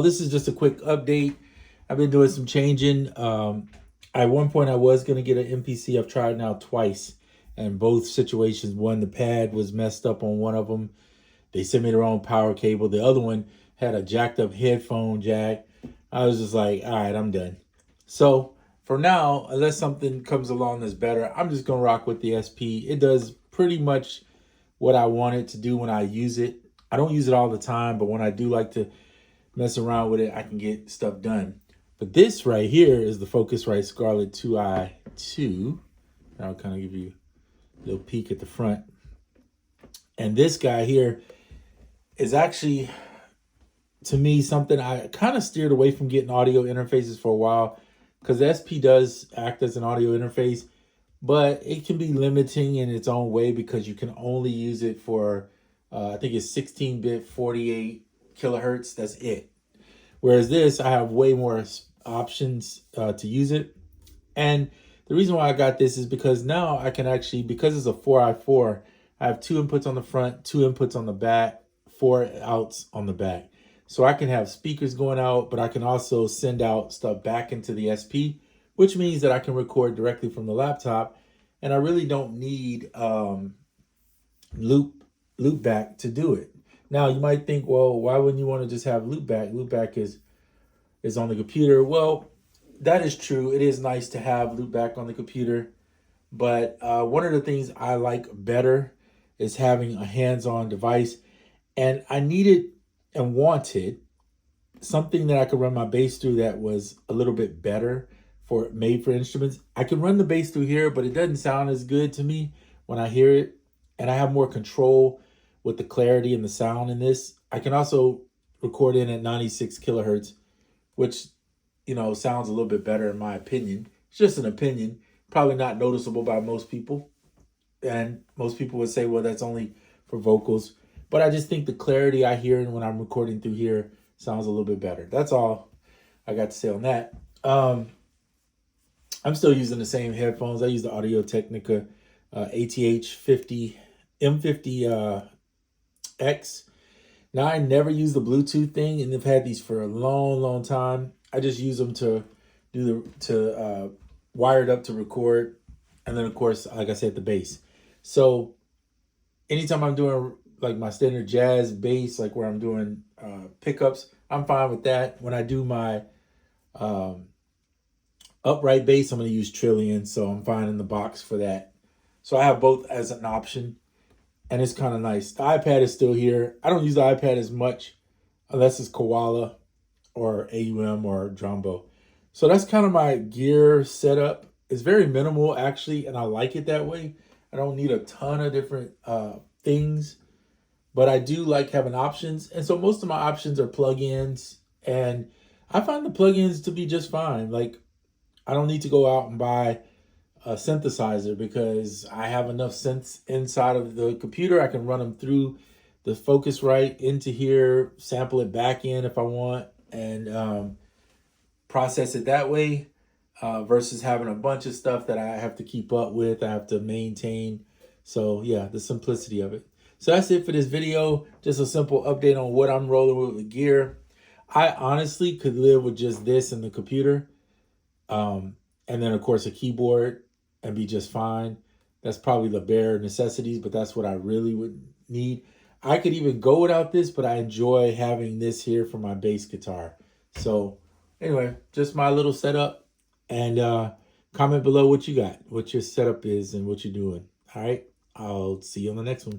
This is just a quick update. I've been doing some changing. At one point I was going to get an MPC. I've tried now twice. And both situations, one, the pad was messed up on one of them. They sent me the wrong power cable. The other one had a jacked up headphone jack. I was just like, all right, I'm done. So for now, unless something comes along that's better, I'm just going to rock with the SP. It does pretty much what I want it to do when I use it. I don't use it all the time, but when I do like to mess around with it, I can get stuff done. But this right here is the Focusrite Scarlett 2i2. I'll kind of give you a little peek at the front. And this guy here is actually, to me, something I kind of steered away from getting audio interfaces for a while, because the SP does act as an audio interface, but it can be limiting in its own way because you can only use it for, I think it's 16-bit, 48 kilohertz. That's it. Whereas this, I have way more options to use it. And the reason why I got this is because now I can actually, because it's a 4i4, I have 2 inputs on the front, 2 inputs on the back, 4 outs on the back. So I can have speakers going out, but I can also send out stuff back into the SP, which means that I can record directly from the laptop. And I really don't need loopback to do it. Now you might think, well, why wouldn't you want to just have loopback? Loopback is on the computer. Well, that is true. It is nice to have loopback on the computer. But one of the things I like better is having a hands-on device. And I needed and wanted something that I could run my bass through that was a little bit better made for instruments. I can run the bass through here, but it doesn't sound as good to me when I hear it. And I have more control with the clarity and the sound in this. I can also record in at 96 kilohertz, which, sounds a little bit better in my opinion. It's just an opinion, probably not noticeable by most people. And most people would say, well, that's only for vocals. But I just think the clarity I hear when I'm recording through here sounds a little bit better. That's all I got to say on that. I'm still using the same headphones. I use the Audio-Technica ATH-50 M50 X. Now, I never use the Bluetooth thing, and I've had these for a long, long time. I just use them to wire it up to record, and then of course, like I said, the bass. So anytime I'm doing like my standard jazz bass, like where I'm doing pickups, I'm fine with that. When I do my upright bass, I'm going to use Trillion, so I'm fine in the box for that. So I have both as an option, and it's kind of nice. The iPad is still here. I don't use the iPad as much unless it's Koala or AUM or Drumbo. So that's kind of my gear setup. It's very minimal, actually, and I like it that way. I don't need a ton of different things, but I do like having options. And so most of my options are plugins, and I find the plugins to be just fine. Like, I don't need to go out and buy a synthesizer because I have enough synths inside of the computer. I can run them through the Focusrite into here, sample it back in if I want, and process it that way versus having a bunch of stuff that I have to keep up with, I have to maintain. So yeah, the simplicity of it. So that's it for this video. Just a simple update on what I'm rolling with the gear. I honestly could live with just this and the computer. And then of course a keyboard and be just fine. That's probably the bare necessities, but that's what I really would need. I could even go without this, but I enjoy having this here for my bass guitar. So anyway, just my little setup, and comment below what you got, what your setup is and what you're doing. All right, I'll see you on the next one.